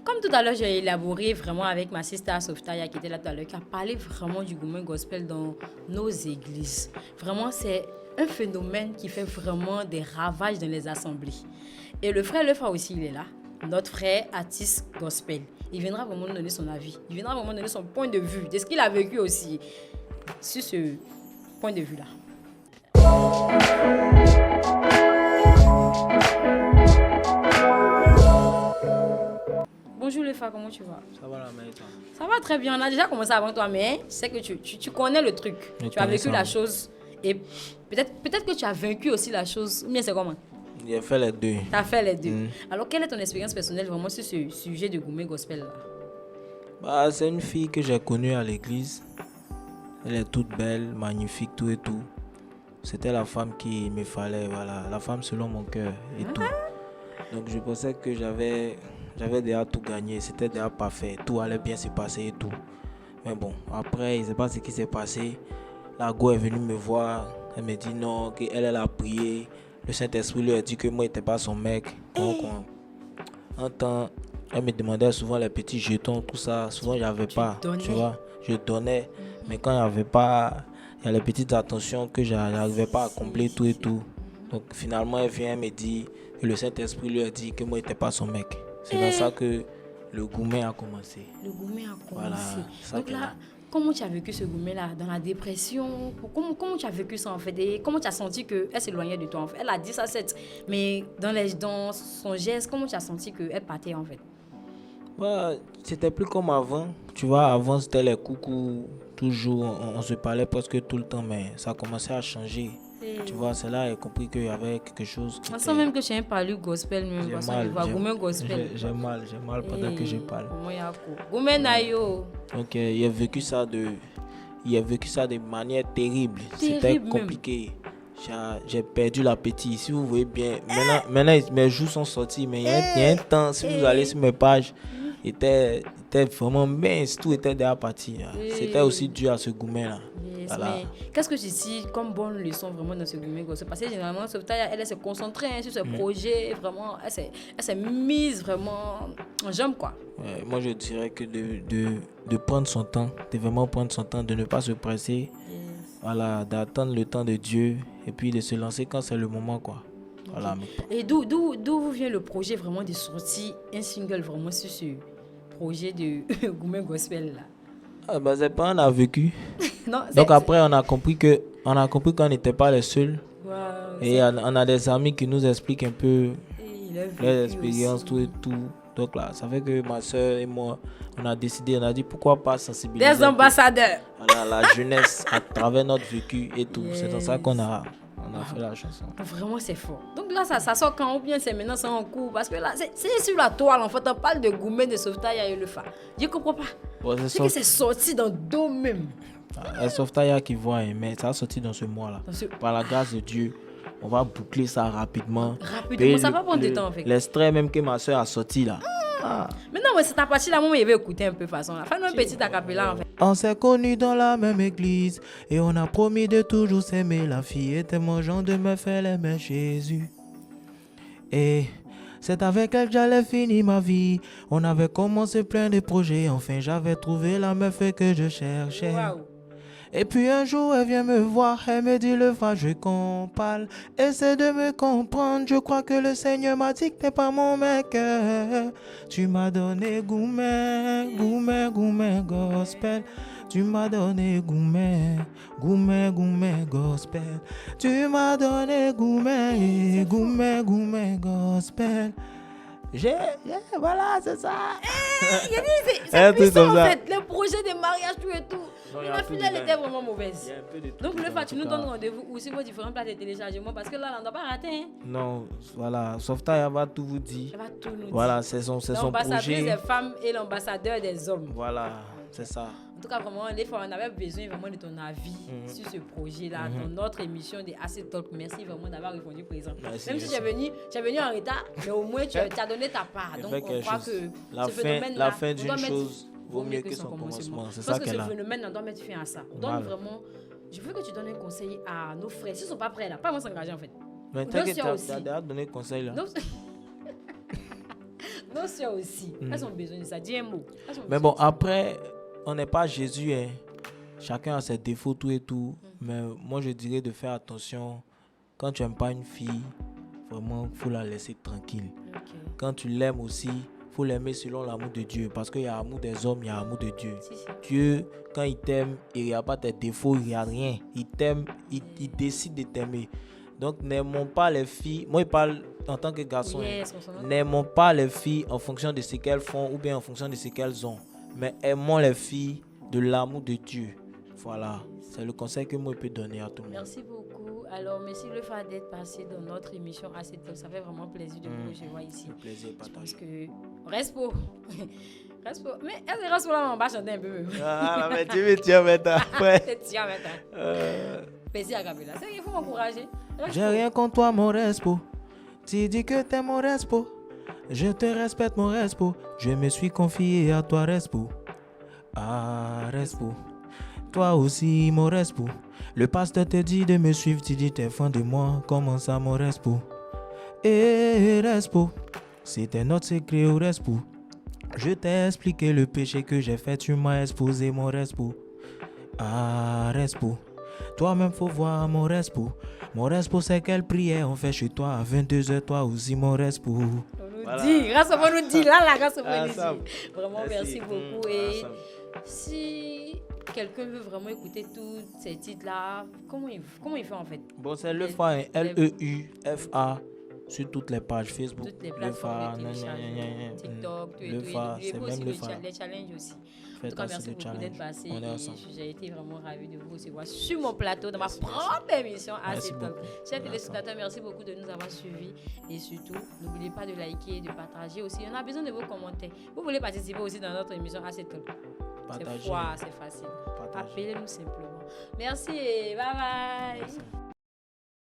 comme tout à l'heure, j'ai élaboré vraiment avec ma sister Softaya qui était là tout à l'heure, qui a parlé vraiment du Gourmet Gospel dans nos églises. Vraiment, c'est un phénomène qui fait vraiment des ravages dans les assemblées. Et le frère Lefa aussi, il est là. Notre frère artiste gospel. Il viendra vraiment nous donner son avis. Il viendra vraiment donner son point de vue, de ce qu'il a vécu aussi sur ce point de vue-là. Bonjour Lefa, comment tu vas? Ça va la mère et toi? Ça va très bien, on a déjà commencé avant toi, mais je sais que tu connais le truc. Tu as vécu la chose et peut-être que tu as vaincu aussi la chose. Ou bien c'est comment? J'ai fait les deux. Tu as fait les deux. Alors, quelle est ton expérience personnelle vraiment sur ce sujet de Gourmet Gospel là? C'est une fille que j'ai connue à l'église. Elle est toute belle, magnifique, tout et tout. C'était la femme qu'il me fallait, voilà. La femme selon mon cœur et tout. Donc je pensais que j'avais déjà tout gagné. C'était déjà parfait. Tout allait bien se passer et tout. Mais bon, après, il ne sait pas ce qui s'est passé. La go est venue me voir. Elle me dit non, qu'elle a prié. Le Saint-Esprit lui a dit que moi, je n'étais pas son mec. Donc, en temps, elle me demandait souvent les petits jetons, tout ça. Souvent, je n'avais pas. Tu vois, je donnais. Mais quand il n'y avait pas, il y a les petites attentions que je n'arrivais pas à combler, tout et tout. Donc, finalement, elle vient, elle me dit que le Saint-Esprit lui a dit que moi, je n'étais pas son mec. C'est dans ça que le gourmet a commencé. Le gourmet a commencé. Voilà, donc là, comment tu as vécu ce gourmet-là? Dans la dépression? Comment tu as vécu ça en fait? Et comment tu as senti qu'elle s'éloignait de toi en fait? Elle a dit ça, mais dans son geste, comment tu as senti qu'elle partait en fait? C'était plus comme avant. Tu vois, avant c'était les coucous. Toujours, on se parlait presque tout le temps, mais ça a commencé à changer. Tu vois, c'est là j'ai compris qu'il y avait quelque chose. On sent même que tu n'as pas lu gospel, même. Gourmet gospel. J'ai mal pendant que je parle. Gourmet nayo. Donc, il a vécu ça de manière terrible. C'était compliqué. J'ai perdu l'appétit. Si vous voyez bien, maintenant mes joues sont sorties, mais il y a un temps, si vous allez sur mes pages, était vraiment mince, tout était déjà parti. C'était aussi dû à ce gourmet-là. Voilà. Mais qu'est-ce que tu dis comme bonne leçon vraiment dans ce gourmet? Parce que généralement, elle s'est concentrée sur ce projet, vraiment, elle s'est mise vraiment en jambe, quoi. Moi, je dirais que de prendre son temps, de vraiment prendre son temps, de ne pas se presser, voilà, d'attendre le temps de Dieu et puis de se lancer quand c'est le moment, quoi. Okay. Voilà. Et d'où vient le projet vraiment de sortir un single vraiment sur ce projet de Gourmet Gospel là? C'est pas on a vécu. Non, donc après on a compris qu'on n'était pas les seuls. Wow, et on a des amis qui nous expliquent un peu les expériences, tout et tout. Donc là, ça fait que ma soeur et moi, on a dit pourquoi pas sensibiliser des ambassadeurs. Voilà, la jeunesse à travers notre vécu et tout. C'est dans ça qu'on a fait la chanson. Vraiment, c'est fort. Donc là, ça sort quand ou bien c'est maintenant, c'est en cours. Parce que là, c'est sur la toile, en fait, on parle de Gourmet, de Softaya et Lefa. Je ne comprends pas. C'est que c'est sorti dans dos même. C'est Softaya qui voit, mais ça a sorti dans ce mois-là. Par la grâce de Dieu, on va boucler ça rapidement. Rapidement, ça va prendre du temps, en fait. L'extrait même que ma soeur a sorti là. Mais non, mais c'est ta partie là, moi, il va écouter un peu façon là. Fais-nous un petit acapella en fait. On s'est connus dans la même église et on a promis de toujours s'aimer. La fille était mangeant de me faire aimer Jésus. Et c'est avec elle que j'allais finir ma vie. On avait commencé plein de projets. Enfin, j'avais trouvé la meuf que je cherchais. Wow. Et puis un jour, elle vient me voir, elle me dit le va, je qu'on parle. Essaie de me comprendre, je crois que le Seigneur m'a dit que t'es pas mon mec. Tu m'as donné gourmet, gourmet, gourmet, gospel. Tu m'as donné gourmet, gourmet, gourmet, gospel. Tu m'as donné gourmet, gourmet, gourmet, gospel. Voilà, c'est ça. C'est puissant en fait, le projet de mariage, tout et tout. Mais la finale était vraiment mauvaise. Donc le fait tu nous donnes rendez-vous aussi vos différentes places de téléchargement parce que là, on ne doit pas rater. Hein? Non, voilà, Softaya va tout vous dire. Elle va tout nous dire. Voilà, c'est son projet. L'ambassadrice des femmes et l'ambassadeur des hommes. Voilà, c'est ça. En tout cas, vraiment, on avait besoin vraiment de ton avis sur ce projet-là, dans notre émission de Acid Talk. Merci vraiment d'avoir répondu présent. Merci, même si tu es venu en retard, mais au moins tu as donné ta part. Donc on croit que ce phénomène-là, la fin d'une chose vaut mieux que son commencement. C'est ça qu'elle a. Parce que ce phénomène, on doit mettre fin à ça. Donc vraiment, je veux que tu donnes un conseil à nos frères. S'ils ne sont pas prêts là, pas moi s'engager en fait. Mais t'inquiète, tu as déjà donné conseil là. Nos soeurs aussi, elles ont besoin de ça. Dis un mot. Mais bon, après, on n'est pas Jésus, hein. Chacun a ses défauts, tout et tout. Mais moi, je dirais de faire attention. Quand tu n'aimes pas une fille, vraiment, il faut la laisser tranquille. Okay. Quand tu l'aimes aussi, il faut l'aimer selon l'amour de Dieu. Parce qu'il y a l'amour des hommes, il y a l'amour de Dieu. Si. Dieu, quand il t'aime, il n'y a pas tes défauts, il n'y a rien. Il t'aime, il décide de t'aimer. Donc, n'aimons pas les filles. Moi, je parle en tant que garçon. Yes, n'aimons pas les filles en fonction de ce qu'elles font ou bien en fonction de ce qu'elles ont. Mais aimons les filles de l'amour de Dieu. Voilà. C'est le conseil que moi, je peux donner à tout le monde. Merci beaucoup. Alors, merci le fait d'être passé dans notre émission à cette heure. Ça fait vraiment plaisir de vous recevoir ici. Le plaisir Je pense partagé. que... Respo. Mais est-ce que Respo là, on va chanter un peu? Ah, mais tu me tiens maintenant. Tiens maintenant. Merci à Gabriela. C'est qu'il faut m'encourager. J'ai rien contre toi, mon Respo. Tu dis que t'es mon Respo. Je te respecte, mon Respo. Je me suis confié à toi, Respo. Ah, Respo. Toi aussi, mon Respo. Le pasteur te dit de me suivre. Tu dis t'es fan de moi. Comment ça, mon Respo? Eh, Respo. C'était notre secret au Respo. Je t'ai expliqué le péché que j'ai fait. Tu m'as exposé, mon Respo. Ah, Respo. Toi-même, faut voir mon Respo. Mon Respo, c'est quelle prière on fait chez toi à 22h, toi aussi, mon Respo. On nous dit, grâce à vous, nous dit, là, grâce à vous, nous dit. Vraiment, merci beaucoup. Et si quelqu'un veut vraiment écouter tous ces titres-là, comment il fait en fait? Bon, c'est Leufa, Leufa, sur toutes les pages Facebook. Toutes les plateformes de téléchargement, TikTok, tout et tout. Leufa, c'est même Leufa. Les challenges aussi. En tout cas, merci beaucoup d'être passé. J'ai été vraiment ravie de vous recevoir sur mon plateau dans ma propre émission à cette heure. Chers téléspectateurs, merci beaucoup de nous avoir suivis. Et surtout, n'oubliez pas de liker et de partager aussi. On a besoin de vos commentaires. Vous voulez participer aussi dans notre émission à cette heure? C'est facile. Appelez-nous simplement. Merci et bye bye. Merci.